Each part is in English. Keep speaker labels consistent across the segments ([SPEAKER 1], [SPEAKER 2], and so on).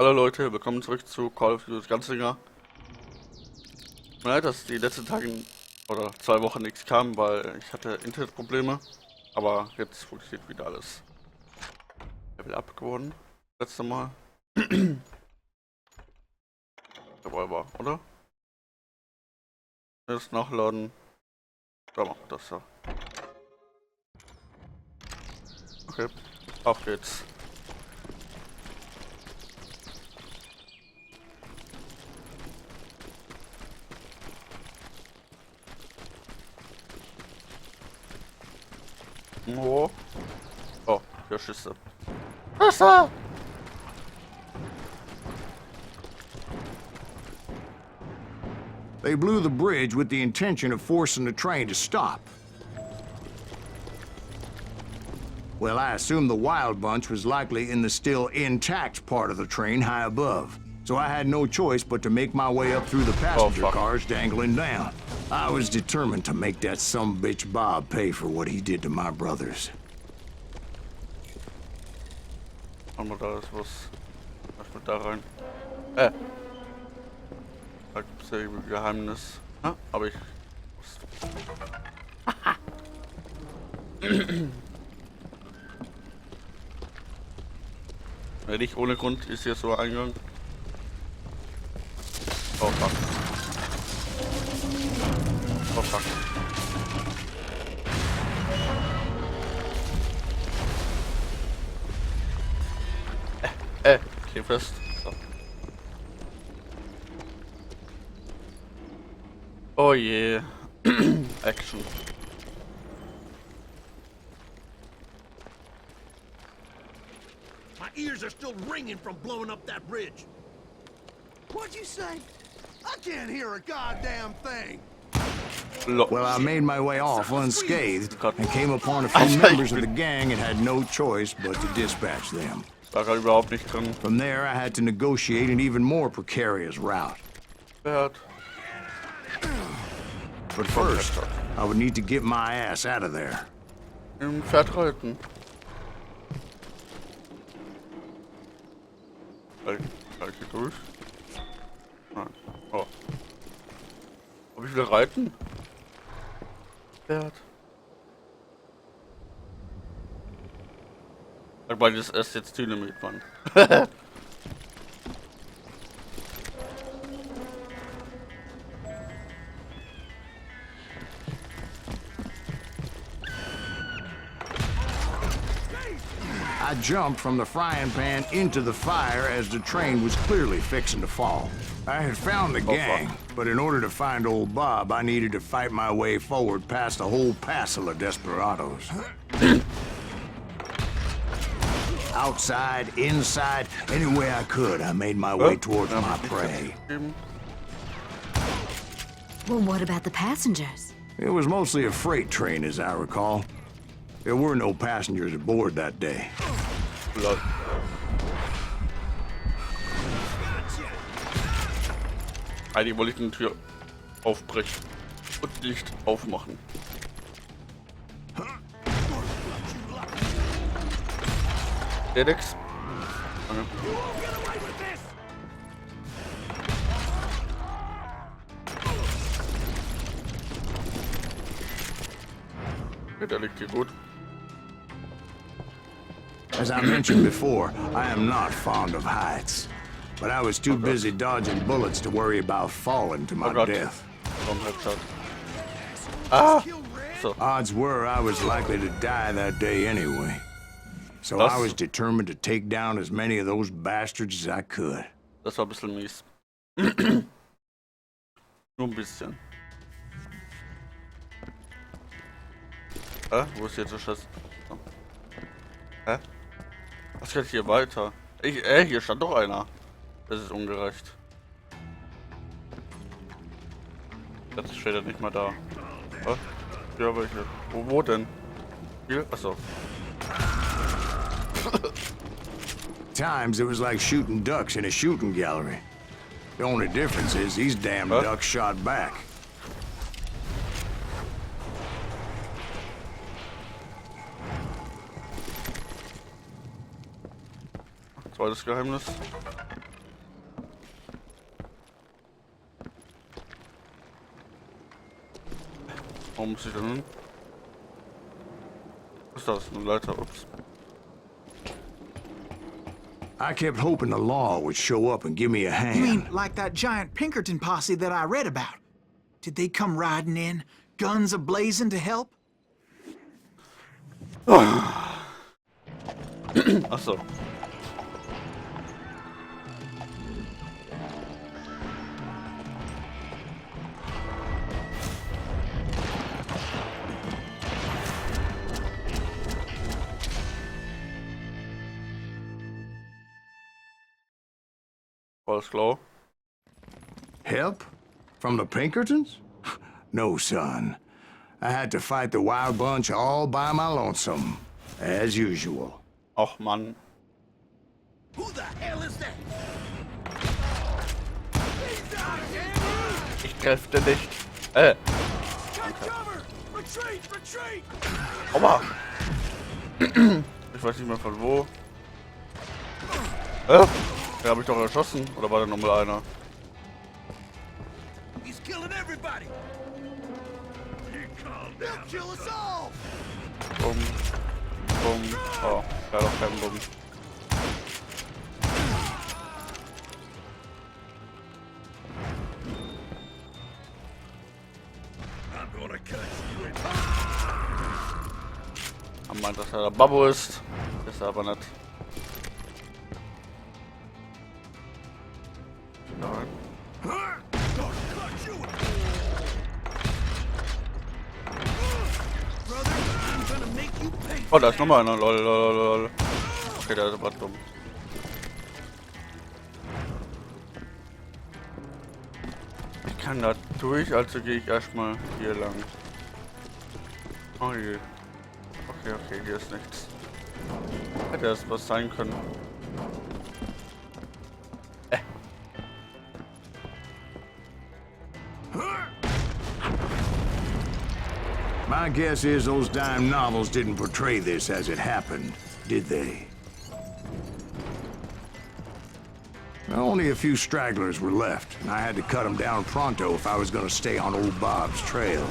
[SPEAKER 1] Hallo Leute, willkommen zurück zu Juarez Gunslinger. Tut mir leid, dass die letzten Tage oder 2 Wochen nichts kam, weil ich hatte Internetprobleme. Aber jetzt funktioniert wieder alles. Level up geworden. Letztes Mal. Aber, oder? Jetzt nachladen. Da macht das ja. Okay, auf geht's. Oh, oh, hier Schüsse. Wasser!
[SPEAKER 2] They blew the bridge with the intention of forcing the train to stop. Well, I assumed the Wild Bunch was likely in the still intact part of the train high above. So I had no choice but to make my way up through the passenger cars dangling down. I was determined to make that sumbitch Bob pay for what he did to my brothers.
[SPEAKER 1] Aber da ist was. Was mit da rein? Da gibt's ja ein Geheimnis. Ha, aber ich. Nicht ohne Grund ist hier so ein Eingang. Oh fuck. Oh fuck. Steh fest. So. Oh je. Action.
[SPEAKER 3] My ears are still ringing from blowing up that bridge. What'd you say? I can't hear a goddamn thing.
[SPEAKER 2] Well, I made my way off unscathed and came upon a few members of the gang and had no choice but to dispatch them. From there, I had to negotiate an even more precarious route. But first, I would need to get my ass out of there.
[SPEAKER 1] Im Pferd reiten. Kann ich hier durch? Nein. Oh. Ob ich wieder reiten? Pferd. Weil das erst jetzt Dynamit waren.
[SPEAKER 2] I jumped from the frying pan into the fire as the train was clearly fixing to fall. I had found the gang, but in order to find old Bob, I needed to fight my way forward past a whole passel of desperados. Outside, inside, any way I could, I made my way towards my prey.
[SPEAKER 4] Well, what about the passengers?
[SPEAKER 2] It was mostly a freight train, as I recall. There were no passengers aboard that day.
[SPEAKER 1] Eigentlich wollte ich die Tür aufbrechen und Licht aufmachen. Der nix. Der liegt hier gut.
[SPEAKER 2] As I mentioned before, I am not fond of heights. But I was too busy dodging bullets to worry about falling to my death.
[SPEAKER 1] Ah! So.
[SPEAKER 2] Odds were I was likely to die that day anyway. So I was determined to take down as many of those bastards as I could.
[SPEAKER 1] Das war ein bisschen mies. Nur ein bisschen. Wo ist jetzt der Schuss? Oh. Hä? Was geht hier weiter? Hier stand doch einer. Das ist ungerecht. Jetzt steht er nicht mal da. Was? Ja, welche? Wo denn? Hier? Achso.
[SPEAKER 2] Times it was like shooting ducks in a shooting gallery. The only difference is these damn ducks shot back.
[SPEAKER 1] Zweites Geheimnis. Warum muss ich denn hin? Was ist das? Eine Leiter, ups.
[SPEAKER 2] I kept hoping the law would show up and give me a hand.
[SPEAKER 5] You mean like that giant Pinkerton posse that I read about? Did they come riding in, guns a-blazing to help?
[SPEAKER 1] Ach so. Alles klar.
[SPEAKER 2] Help? From the Pinkertons? No, son. I had to fight the Wild Bunch all by my lonesome, as usual.
[SPEAKER 1] Ach Mann.
[SPEAKER 3] Who the hell is that?
[SPEAKER 1] Ich treffe nicht.
[SPEAKER 3] Take cover! Retreat! Retreat!
[SPEAKER 1] Aua. Ich weiß nicht mehr von wo. Den habe ich doch erschossen. Oder war da nochmal einer?
[SPEAKER 3] He's killing everybody! They'll kill us all!
[SPEAKER 1] Bumm. Bumm. Oh, da doch kein Bumm.
[SPEAKER 3] I'm gonna cut you in.
[SPEAKER 1] Er meint, dass er der Babbo ist. Ist er aber nicht. Nein. Oh, da ist nochmal einer. Lol, lol, lol. Okay, der ist aber dumm. Ich kann da durch, also gehe ich erstmal hier lang. Oh je. Okay, okay, hier ist nichts. Hätte das was sein können.
[SPEAKER 2] My guess is those dime novels didn't portray this as it happened, did they? Only a few stragglers were left, and I had to cut them down pronto if I was gonna stay on old Bob's trail.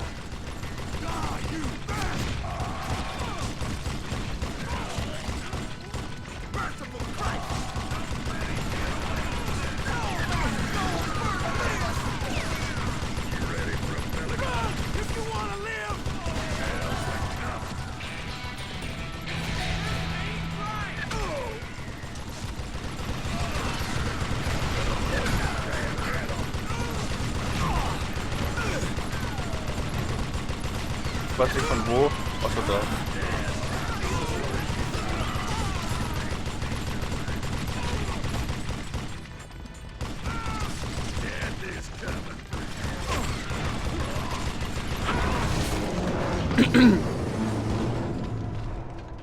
[SPEAKER 1] Ich weiß nicht von wo. Achso, da.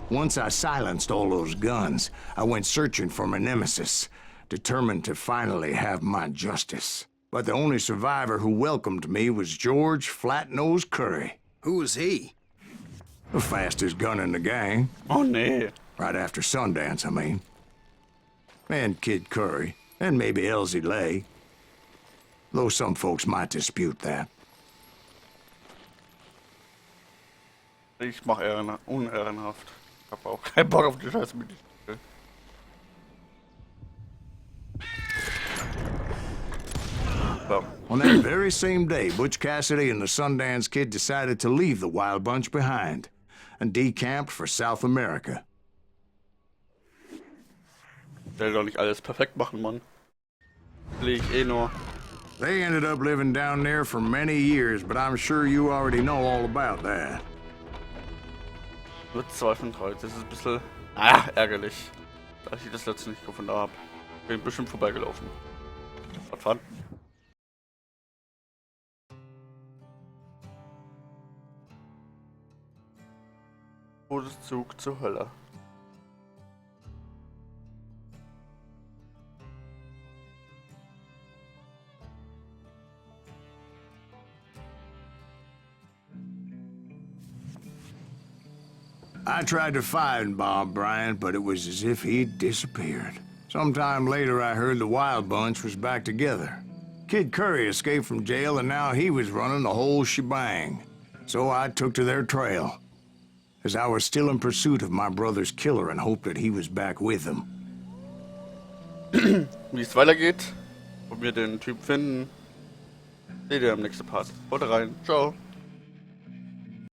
[SPEAKER 2] Once I silenced all those guns, I went searching for my nemesis, determined to finally have my justice. But the only survivor who welcomed me was George Flat-Nose Curry.
[SPEAKER 3] Who was he?
[SPEAKER 2] The fastest gun in the gang.
[SPEAKER 1] Oh nee.
[SPEAKER 2] Right after Sundance, I mean. And Kid Curry, and maybe Elsie Lay. Though some folks might dispute that.
[SPEAKER 1] Ich mach unehrenhaft. Ich hab auch keinen Bock auf die Scheiße mit. So.
[SPEAKER 2] On that very same day, Butch Cassidy and the Sundance Kid decided to leave the Wild Bunch behind and decamped for South America.
[SPEAKER 1] Ich will doch nicht alles perfekt machen, Mann. Will ich eh nur.
[SPEAKER 2] They ended up living down there for many years, but I'm sure you already know all about that.
[SPEAKER 1] Nur 2 von 3. Das ist ein bisschen ärgerlich. Da ich das letzte nicht gefunden habe. Bin bestimmt vorbeigelaufen. Was fun. Todeszug zur Hölle.
[SPEAKER 2] I tried to find Bob Bryant, but it was as if he'd disappeared. Sometime later, I heard the Wild Bunch was back together. Kid Curry escaped from jail, and now he was running the whole shebang. So I took to their trail, as I was still in pursuit of my brother's killer and hoped that he was back with him.
[SPEAKER 1] Wie es weitergeht, ob wir den Typ finden, seht ihr im nächsten Part. Haut rein, ciao.